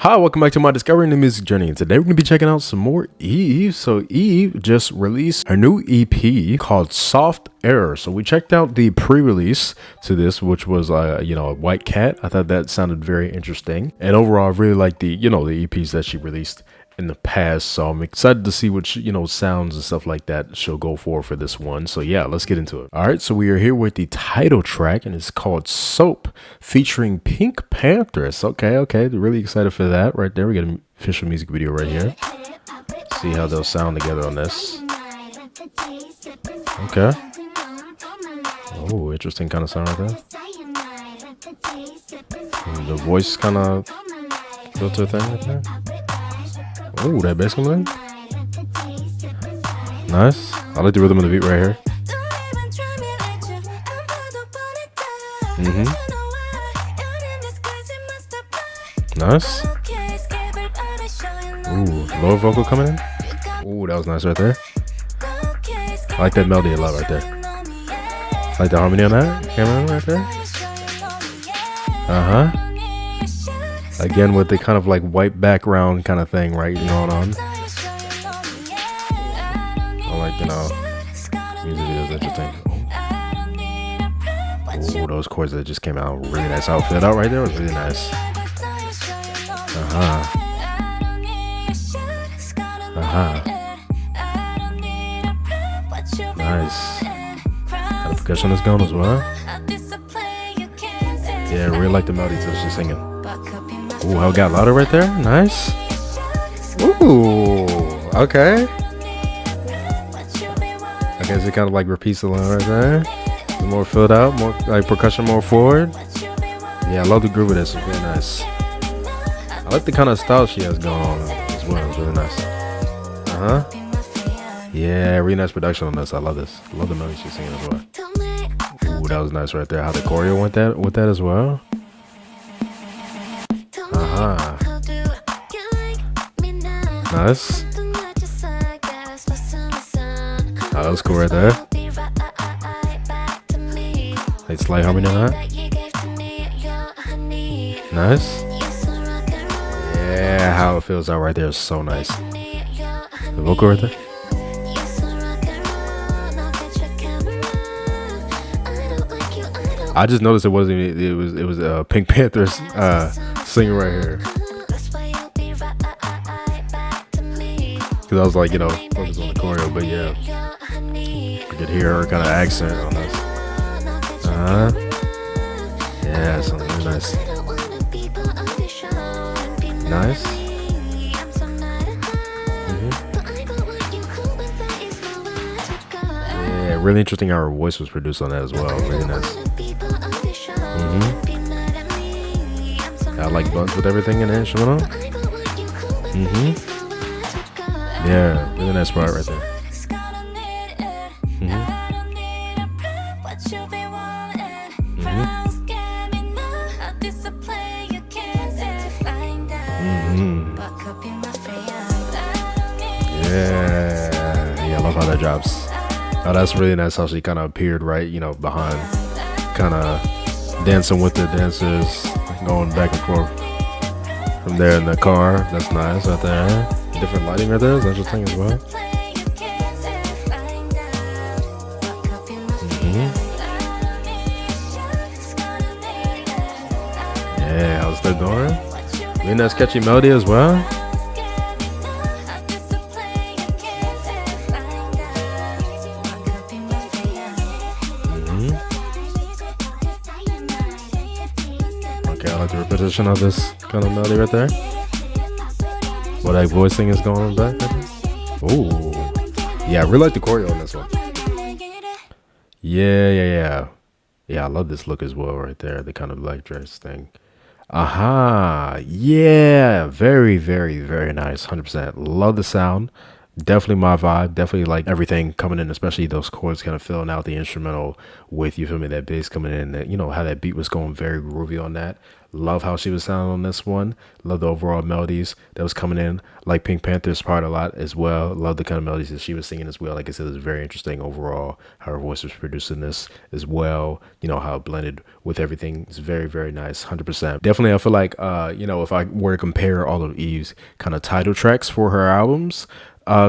Hi, welcome back to my Discovering the Music Journey, and today we're going to be checking out some more Yves. So Yves just released her new EP called Soft Air. So we checked out the pre-release to this, which was a White Cat. I thought that sounded very interesting, and overall I really like the the EPs that she released in the past. So I'm excited to see what sounds and stuff like that she'll go for this one. So yeah, let's get into it. All right, so we are here with the title track, and it's called Soap, featuring PinkPantheress. Okay, really excited for that right there. We got an official music video right here. See how they'll sound together on this. Okay. Oh, interesting kind of sound right there. And the voice kind of filter thing right there. Oh, that bass coming in. Nice. I like the rhythm of the beat right here. Nice. Ooh, lower vocal coming in. Ooh, that was nice right there. I like that melody a lot right there. I like the harmony on that. Camera right there. Again with the kind of like white background kind of thing, right? Going on. I like, music videos interesting. Oh, those chords that just came out. Really nice outfit out right there. Was really nice. Nice. Got the percussion is going as well. Yeah, I really like the melody too. She's singing. Ooh, how it got louder right there. Nice. Ooh, okay. I guess it kind of like repeats the line right there. More filled out, more like percussion, more forward. Yeah, I love the groove of this. It's really nice. I like the kind of style she has going on as well. It's really nice. Yeah, really nice production on this. I love this. Love the melody she's singing as well. Ooh, that was nice right there. How the choreo went with that as well. Nice. Oh, that was cool right there. Like slight harmony on that. Nice. Yeah, how it feels out right there is so nice. The vocal right there. I just noticed it was PinkPantheress singing right here. Cause I was like, focus on the choreo, but yeah, I could hear her kind of accent on this. Yeah, something really nice. Nice. Yeah, really interesting how her voice was produced on that as well. Really nice. I like buttons with everything in the instrumental. Yeah, really nice part right there. Yeah, I love how that drops. Oh, that's really nice how she kind of appeared right, behind, kind of dancing with the dancers, going back and forth from there in the car. That's nice right there. Different lighting right there is interesting as well. Yeah, how's that going? Really nice catchy melody as well. Okay, I like the repetition of this kind of melody right there. What that voicing is going on back right there. Ooh. Yeah, I really like the choreo on this one. Yeah. Yeah, I love this look as well right there. The kind of black dress thing. Yeah, very, very, very nice. 100%. Love the sound. Definitely my vibe. Definitely like everything coming in, especially those chords kind of filling out the instrumental with, you feel me, that bass coming in, that how that beat was going very groovy on that. Love how she was sounding on this one. Love the overall melodies that was coming in. Like Pink Panther's part a lot as well. Love the kind of melodies that she was singing as well. Like I said, it's very interesting overall how her voice was producing this as well. You know, how it blended with everything. It's very, very nice. 100%. Definitely, I feel like, you know, if I were to compare all of Yves' kind of title tracks for her albums,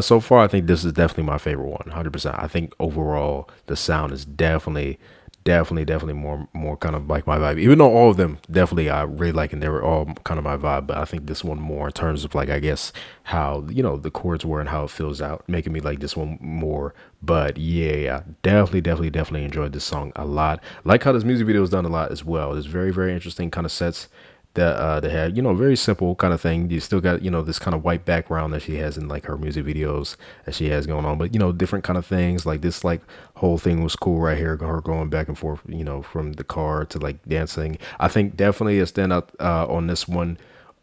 so far, I think this is definitely my favorite one. 100%. I think overall, the sound is definitely more kind of like my vibe, even though all of them definitely I really like and they were all kind of my vibe, but I think this one more in terms of like, I guess, how, you know, the chords were and how it feels out, making me like this one more. But yeah, definitely enjoyed this song a lot. Like how this music video was done a lot as well. There's very interesting kind of sets that they had, you know, very simple kind of thing. You still got, you know, this kind of white background that she has in like her music videos that she has going on, but you know, different kind of things like this, like whole thing was cool right here, her going back and forth, you know, from the car to like dancing. I think definitely a standout on this one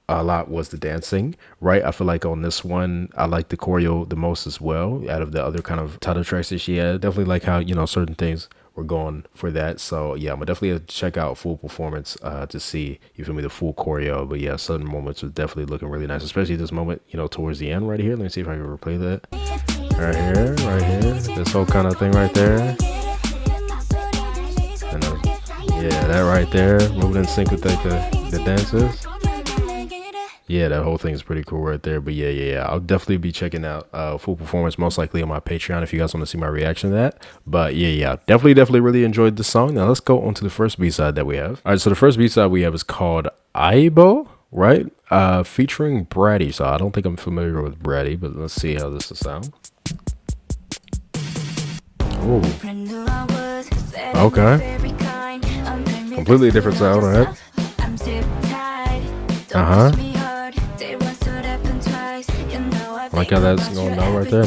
a lot was the dancing, right? I feel like on this one, I like the choreo the most as well out of the other kind of title tracks that she had. Definitely like how, you know, certain things were going for that. So yeah, I'm gonna definitely check out full performance to see, you feel me, the full choreo. But yeah, certain moments was definitely looking really nice, especially this moment, you know, towards the end right here. Let me see if I can replay that. Right here, this whole kind of thing right there. And yeah, that right there, moving in sync with like the dances. Yeah, that whole thing is pretty cool right there. But yeah, I'll definitely be checking out full performance, most likely on my Patreon if you guys want to see my reaction to that. But yeah, definitely really enjoyed the song. Now let's go on to the first B-side that we have. All right, so the first B-side we have is called Aibo, right? Featuring Bratty. So I don't think I'm familiar with Bratty, but let's see how this will sound. Ooh. Okay. Completely different sound, right? I like how that's going down right there.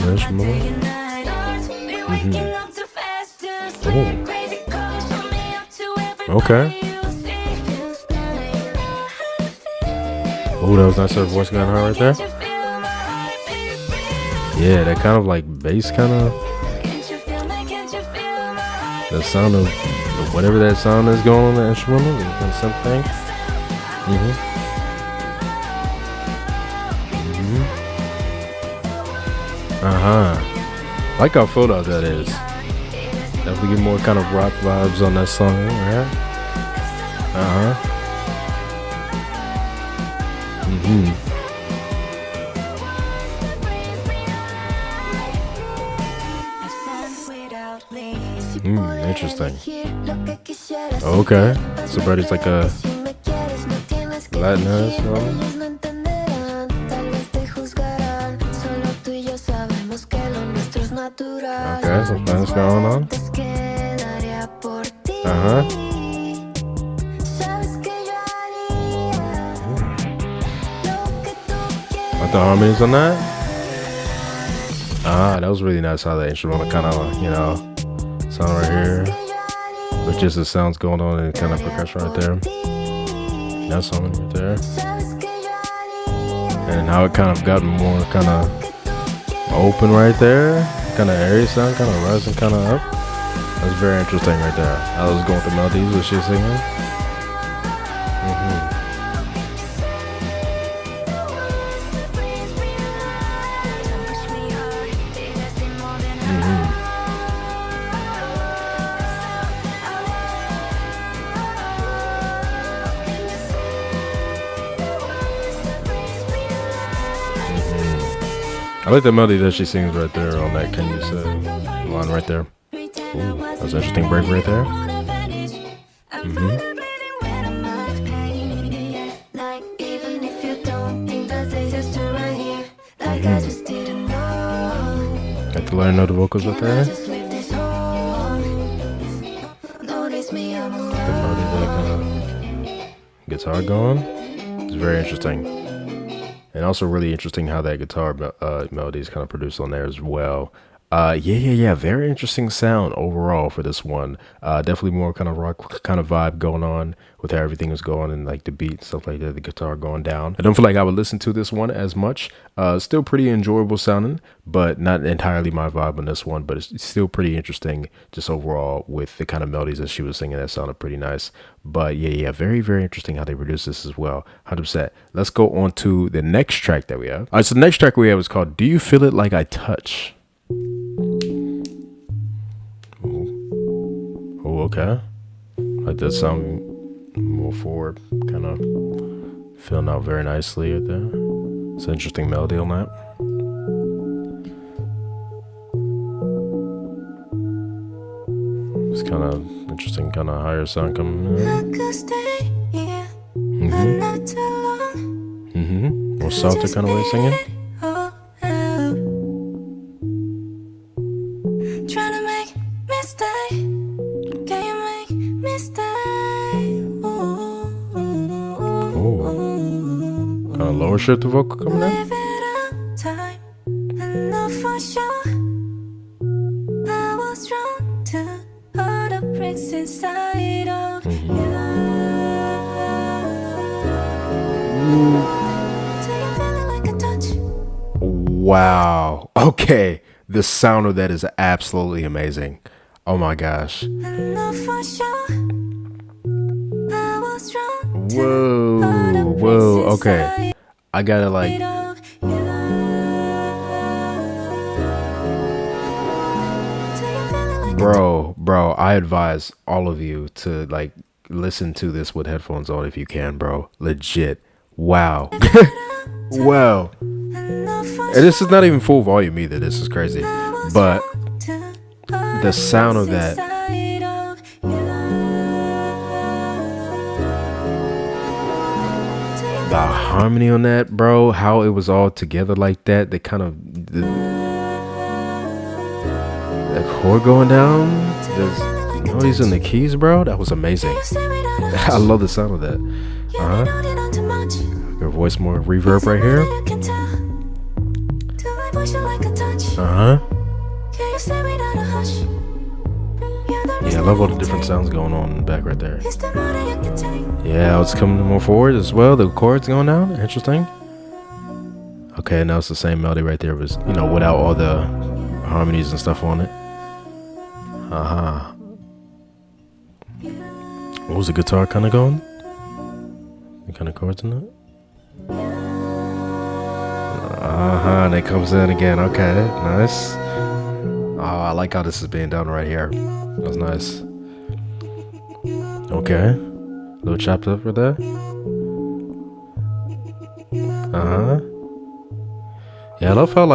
Okay. Oh, that was nice. Her voice got her right there. Yeah, that kind of like bass kind of. The sound of whatever that sound is going on the instrumental and something. Like how filled out that is. Definitely get more kind of rock vibes on that song, right? Interesting. Okay. So Brady's like a Latinx song. Okay, some things going on. Like the harmonies on that? That was really nice how the instrumental kind of, you know, sound right here. But just the sounds going on and kind of percussion right there. That song right there. And how it kind of got more kind of open right there. Kind of airy sound, kind of rising, kind of up. That's very interesting right there. I was going through melodies that she's singing. I like the melody that she sings right there on that "Can You Say" line right there. Ooh, that's an interesting break right there. Got to learn the vocals right there. The melody that guitar going. It's very interesting. And also really interesting how that guitar melody is kind of produced on there as well. Yeah. Very interesting sound overall for this one. Definitely more kind of rock kind of vibe going on with how everything was going and like the beat and stuff like that, the guitar going down. I don't feel like I would listen to this one as much. Still pretty enjoyable sounding, but not entirely my vibe on this one, but it's still pretty interesting just overall with the kind of melodies that she was singing that sounded pretty nice. But yeah, very interesting how they produced this as well. 100%. Let's go on to the next track that we have. All right, so the next track we have is called Do You Feel It Like I Touch? Oh, okay. Like that sound more forward, kind of filling out very nicely right there. It's an interesting melody on that. It's kind of interesting, kind of higher sound coming in. More softer kind of way of singing. Kind of lower shift the vocal coming in. Wow. Okay. The sound of that is absolutely amazing. Oh my gosh. Whoa. Okay. I gotta like. Bro, I advise all of you to like listen to this with headphones on if you can, bro. Legit. Wow. Wow. And this is not even full volume either. This is crazy. But the sound of that. The harmony on that, bro. How it was all together like that. The kind of the chord going down. There's melodies in the keys, bro. That was amazing. I love the sound of that. Your voice more reverb right here. Yeah, I love all the different sounds going on in the back right there. Yeah, it's coming more forward as well. The chords going down. Interesting. Okay, now it's the same melody right there, was without all the harmonies and stuff on it. What was the guitar kind of going? What kind of chords in that? And it comes in again. Okay, nice. Oh, I like how this is being done right here. That's nice. Okay. A little chopped up for that. Yeah, I love how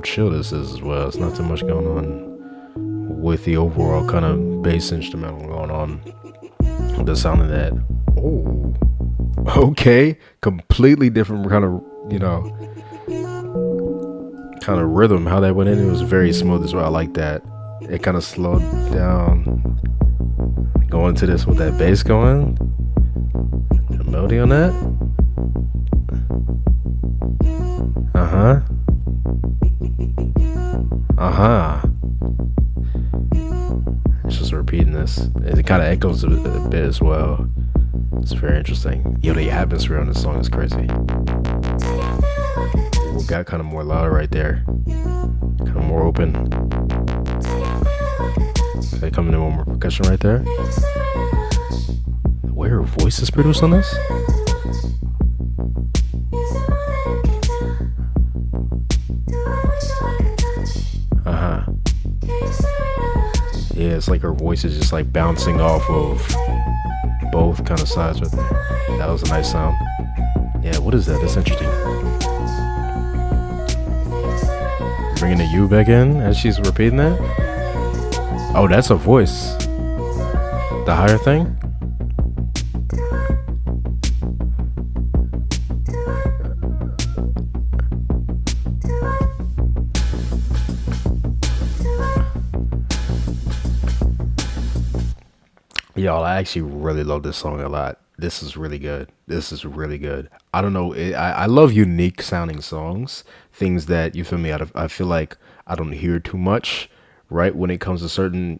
chill this is as well. It's not too much going on with the overall kind of bass instrumental going on. The sound of that. Oh. Okay. Completely different kind of, kind of rhythm. How that went in, it was very smooth as well. I like that. It kind of slowed down. Going to this with that bass going. The melody on that. It's just repeating this. It kind of echoes a bit as well. It's very interesting. The atmosphere on this song is crazy. We got kind of more louder right there. Kind of more open. Okay, coming in one more percussion right there. Where her voice is produced on this? Yeah, it's like her voice is just like bouncing off of both kind of sides right there. That was a nice sound. Yeah, what is that? That's interesting. Bringing the U back in as she's repeating that. Oh, that's a voice. The higher thing. y'all, I actually really love this song a lot. This is really good. This is really good. I don't know. I love unique sounding songs, things that you feel me. I feel like I don't hear too much, right? When it comes to certain,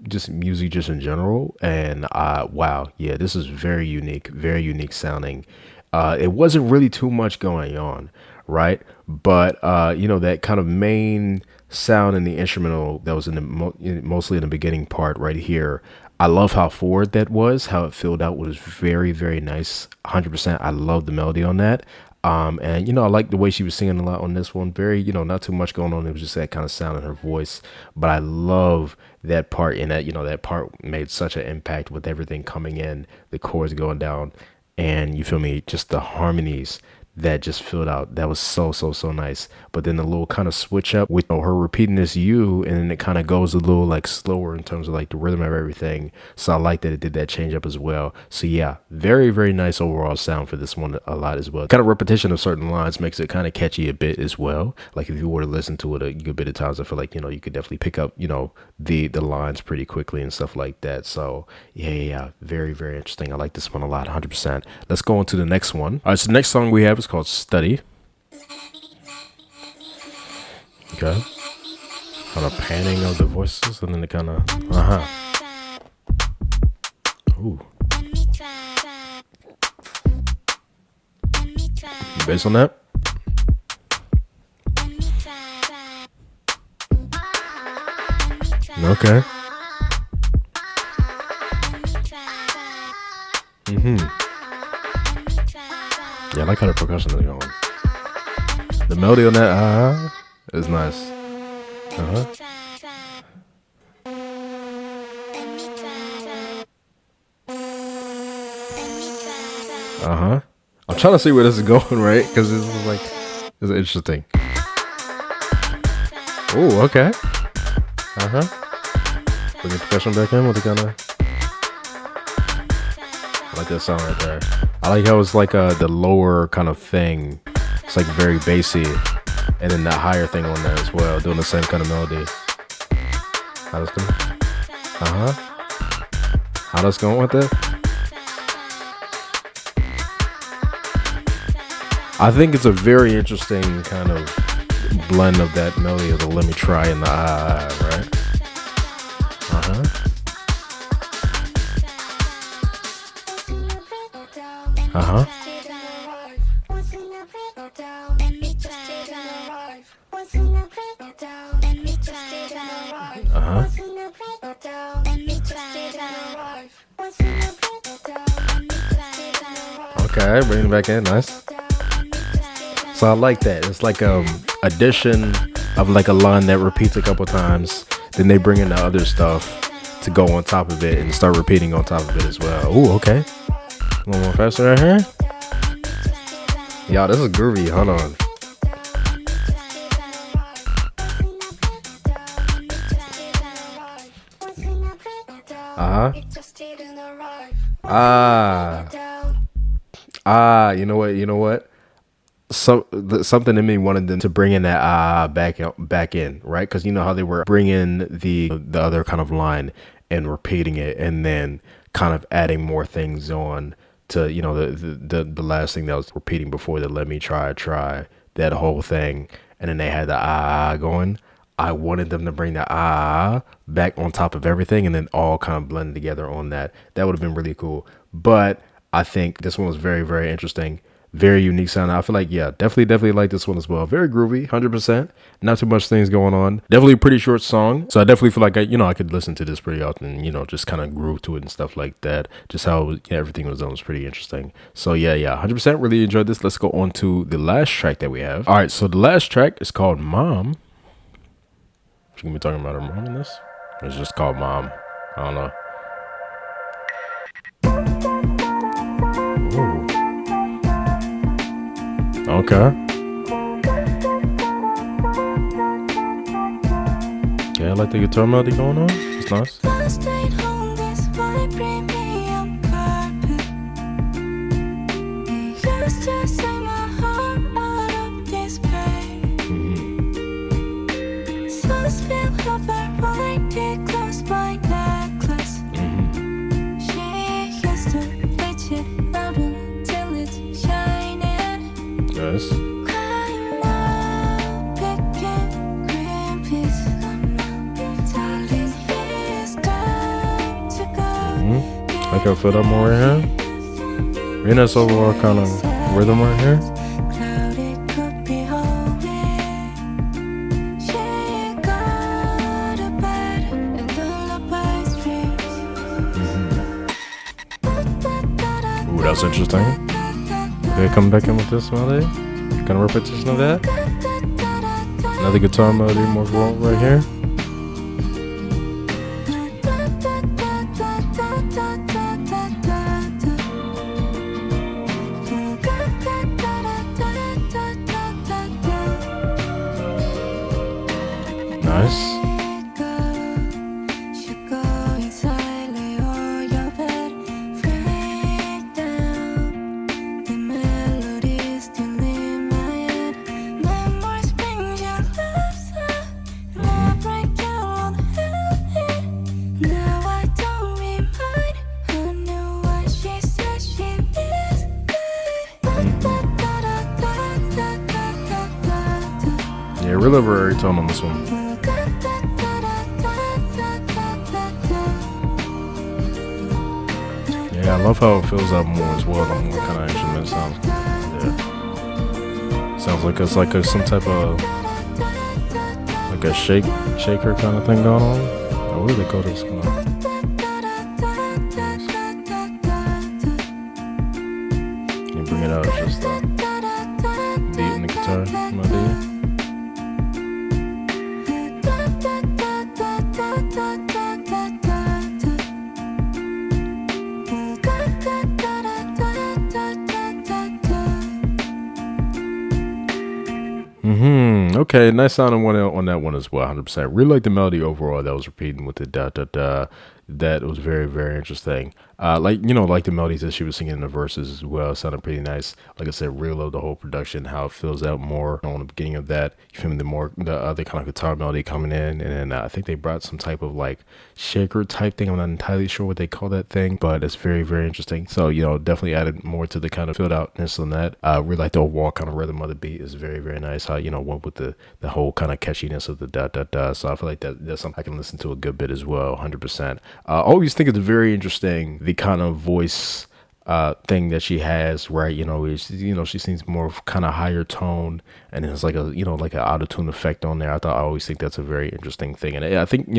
just music, just in general. And wow, yeah, this is very unique sounding. It wasn't really too much going on, right? But that kind of main sound in the instrumental that was in the mostly in the beginning part right here. I love how forward that was, how it filled out was very nice. 100%. I love the melody on that. And I like the way she was singing a lot on this one. Very, not too much going on. It was just that kind of sound in her voice. But I love that part, and that part made such an impact with everything coming in, the chords going down, and you feel me, just the harmonies that just filled out. That was so nice. But then the little kind of switch up with her repeating this you, and then it kind of goes a little like slower in terms of like the rhythm of everything. So I like that it did that change up as well. So yeah, very nice overall sound for this one a lot as well. Kind of repetition of certain lines makes it kind of catchy a bit as well. Like if you were to listen to it a good bit of times, I feel like you could definitely pick up the lines pretty quickly and stuff like that. So yeah, very interesting. I like this one a lot. 100%. Let's go on to the next one. All right, so the next song we have is called Study. Okay. Kind of panning of the voices, and then it kind of ooh. Based on that. Okay. Yeah, I like how the percussion is going. The melody on that is nice. I'm trying to see where this is going, right? Because this is interesting. Oh, okay. Bring the percussion back in with the kind of. I like that sound right there. I like how it's like the lower kind of thing. It's like very bassy, and then that higher thing on there as well, doing the same kind of melody. How that's going? How that's going with it? I think it's a very interesting kind of blend of that melody of the "Let Me Try" and the right? Okay, bring it back in, nice. So I like that. It's like addition of like a line that repeats a couple times. Then they bring in the other stuff to go on top of it and start repeating on top of it as well. Ooh, okay. A little more faster right here. Y'all, this is groovy. Hold on. You know what? Something in me wanted them to bring in that back in, right? Because you know how they were bringing the other kind of line and repeating it, and then kind of adding more things on to the last thing that was repeating before the "Let Me Try" that whole thing, and then they had the going. I wanted them to bring the back on top of everything, and then all kind of blend together on that. That would have been really cool. But I think this one was very interesting. Very unique sound. I feel like, yeah, definitely like this one as well. Very groovy, 100%. Not too much things going on. Definitely a pretty short song. So I definitely feel like I could listen to this pretty often, just kind of groove to it and stuff like that. Just how everything was done was pretty interesting. So yeah, 100% really enjoyed this. Let's go on to the last track that we have. All right, so the last track is called Mom. She gonna be talking about her mom in this? Or it's just called Mom? I don't know. Ooh. Okay. Yeah, I like the guitar melody going on. It's nice. Nice. I can feel that more right here. Really nice overall kind of rhythm right here. Ooh, that's interesting. Okay, coming back in with this melody. Kind of repetition of that. Another guitar melody, more vault right here. Nice. Yeah, really very tone on this one. Yeah, I love how it fills out more as well. The more kind of instrument sounds. Yeah, sounds like it's like some type of like a shaker kind of thing going on. Oh, what do they call this? You bring it out, it's just the beat in the guitar melody. Okay, nice sounding one on that one as well, 100%. Really like the melody overall that was repeating with the da da da. That was very, very interesting. Like the melodies that she was singing in the verses as well sounded pretty nice. Like I said, really love the whole production, how it fills out more on the beginning of that. You feel me? The other kind of guitar melody coming in, and then I think they brought some type of like shaker type thing. I'm not entirely sure what they call that thing, but it's very, very interesting. So definitely added more to the kind of filled outness on that. Really like the overall kind of rhythm of the beat is very, very nice. How went with the whole kind of catchiness of the da da da. So I feel like that's something I can listen to a good bit as well, 100%. I always think it's very interesting the kind of voice thing that she has, right? She seems more of kind of higher tone, and it's like like an auto-tune effect on there. I always think that's a very interesting thing, and I think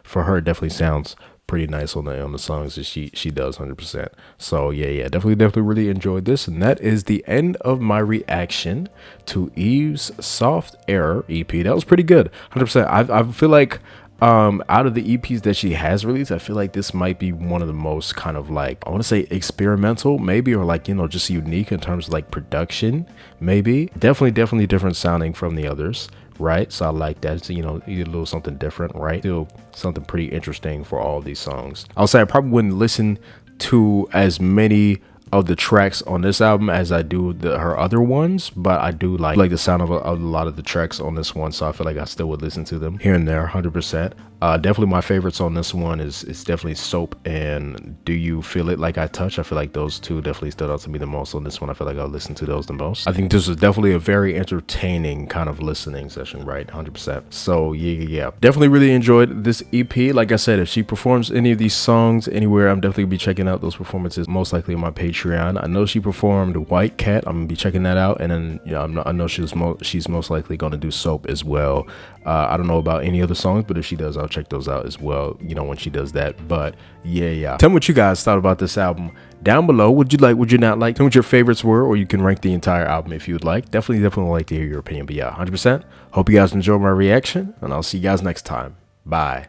for her it definitely sounds pretty nice on the songs that she does, 100%. So yeah, definitely really enjoyed this, and that is the end of my reaction to Yves' Soft Error EP. That was pretty good, 100%. I feel like out of the EPs that she has released, I feel like this might be one of the most kind of like, I want to say experimental maybe, or like just unique in terms of like production, maybe. Definitely different sounding from the others, right? So I like that. So, a little something different, right? Still something pretty interesting for all these songs. I'll say I probably wouldn't listen to as many of the tracks on this album as I do her other ones, but I do like the sound of a lot of the tracks on this one, so I feel like I still would listen to them here and there, 100%. Definitely my favorites on this one is definitely Soap and Do You Feel It Like I Touch. I feel like those two definitely stood out to me the most on this one. I feel like I'll listen to those the most. I think this was definitely a very entertaining kind of listening session, right? 100%. So yeah, definitely really enjoyed this EP. Like I said, if she performs any of these songs anywhere, I'm definitely gonna be checking out those performances, most likely on my Patreon. I know she performed White Cat. I'm gonna be checking that out, and then I know she's most likely gonna do Soap as well. I don't know about any other songs, but if she does, I'll check those out as well, when she does that. But yeah. Tell me what you guys thought about this album down below. Would you like, would you not like? Tell me what your favorites were, or you can rank the entire album if you'd like. Definitely like to hear your opinion. But yeah, 100%. Hope you guys enjoyed my reaction, and I'll see you guys next time. Bye.